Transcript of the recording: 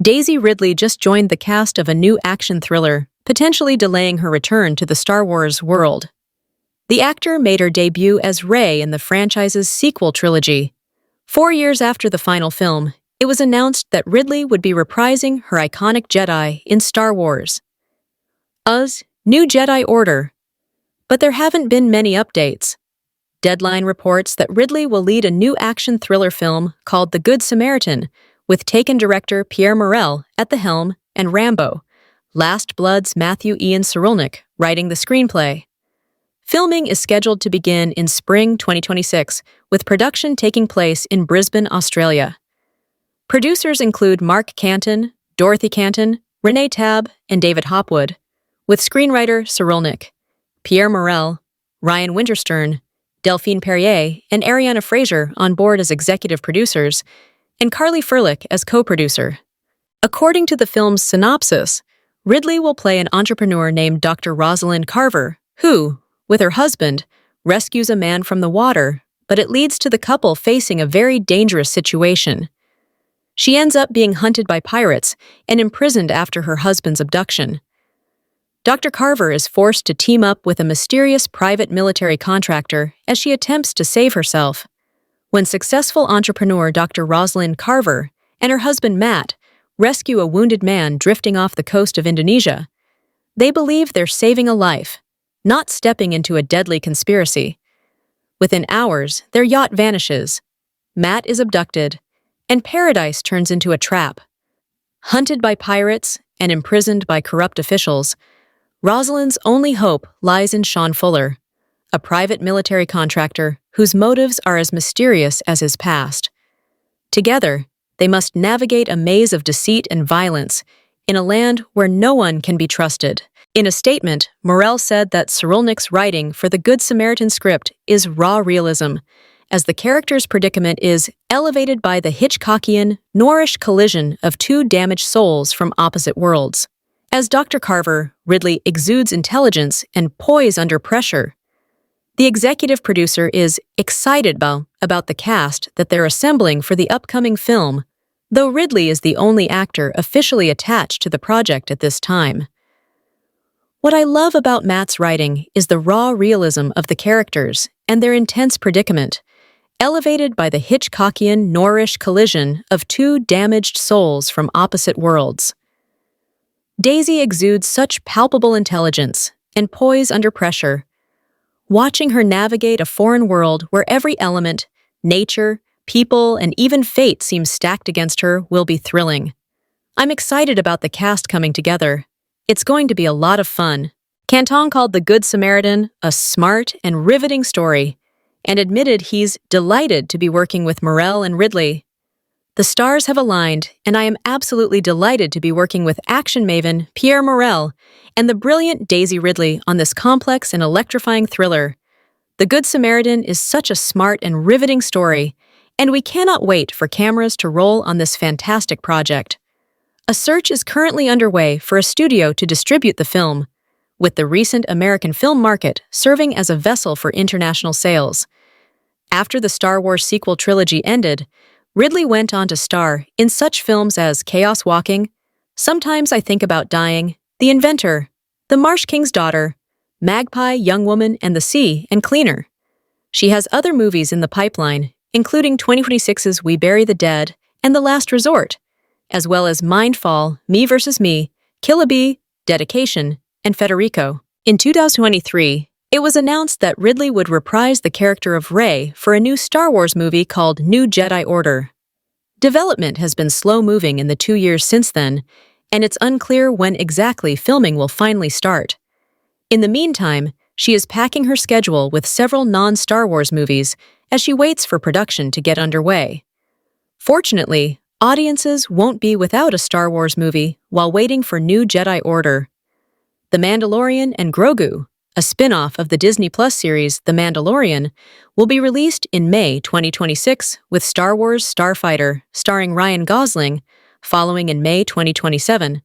Daisy Ridley just joined the cast of a new action thriller, potentially delaying her return to the Star Wars world. The actor made her debut as Rey in the franchise's sequel trilogy. 4 years after the final film, it was announced that Ridley would be reprising her iconic Jedi in Star Wars. New Jedi Order. But there haven't been many updates. Deadline reports that Ridley will lead a new action thriller film called The Good Samaritan, with Taken director Pierre Morel at the helm and Rambo, Last Blood's Matthew Ian Cyrulnik writing the screenplay. Filming is scheduled to begin in spring 2026, with production taking place in Brisbane, Australia. Producers include Mark Canton, Dorothy Canton, Renee Tabb, and David Hopwood, with screenwriter Cyrulnik, Pierre Morel, Ryan Winterstern, Delphine Perrier, and Ariana Fraser on board as executive producers, and Carly Furlick as co-producer. According to the film's synopsis, Ridley will play an entrepreneur named Dr. Rosalind Carver, who, with her husband, rescues a man from the water, but it leads to the couple facing a very dangerous situation. She ends up being hunted by pirates and imprisoned after her husband's abduction. Dr. Carver is forced to team up with a mysterious private military contractor as she attempts to save herself. When successful entrepreneur Dr. Rosalind Carver and her husband Matt rescue a wounded man drifting off the coast of Indonesia, they believe they're saving a life, not stepping into a deadly conspiracy. Within hours, their yacht vanishes, Matt is abducted, and paradise turns into a trap. Hunted by pirates and imprisoned by corrupt officials, Rosalind's only hope lies in Sean Fuller, a private military contractor whose motives are as mysterious as his past. Together, they must navigate a maze of deceit and violence in a land where no one can be trusted. In a statement, Morel said that Cyrulnik's writing for the Good Samaritan script is raw realism, as the character's predicament is elevated by the Hitchcockian, Noirish collision of two damaged souls from opposite worlds. As Dr. Carver, Ridley exudes intelligence and poise under pressure. The executive producer is excited about the cast that they're assembling for the upcoming film, though Ridley is the only actor officially attached to the project at this time. What I love about Matt's writing is the raw realism of the characters and their intense predicament, elevated by the Hitchcockian, Noirish collision of two damaged souls from opposite worlds. Daisy exudes such palpable intelligence and poise under pressure. Watching her navigate a foreign world where every element, nature, people, and even fate seems stacked against her will be thrilling. I'm excited about the cast coming together. It's going to be a lot of fun. Canton called The Good Samaritan a smart and riveting story, and admitted he's delighted to be working with Morel and Ridley. The stars have aligned, and I am absolutely delighted to be working with action maven Pierre Morel and the brilliant Daisy Ridley on this complex and electrifying thriller. The Good Samaritan is such a smart and riveting story, and we cannot wait for cameras to roll on this fantastic project. A search is currently underway for a studio to distribute the film, with the recent American film market serving as a vessel for international sales. After the Star Wars sequel trilogy ended, Ridley went on to star in such films as Chaos Walking, Sometimes I Think About Dying, The Inventor, The Marsh King's Daughter, Magpie, Young Woman, and the Sea, and Cleaner. She has other movies in the pipeline, including 2026's We Bury the Dead and The Last Resort, as well as Mindfall, Me vs. Me, Kill a Bee, Dedication, and Federico. In 2023, it was announced that Ridley would reprise the character of Rey for a new Star Wars movie called New Jedi Order. Development has been slow-moving in the 2 years since then, and it's unclear when exactly filming will finally start. In the meantime, she is packing her schedule with several non-Star Wars movies as she waits for production to get underway. Fortunately, audiences won't be without a Star Wars movie while waiting for New Jedi Order. The Mandalorian and Grogu, a spin-off of the Disney Plus series The Mandalorian, will be released in May 2026 with Star Wars Starfighter, starring Ryan Gosling, following in May 2027.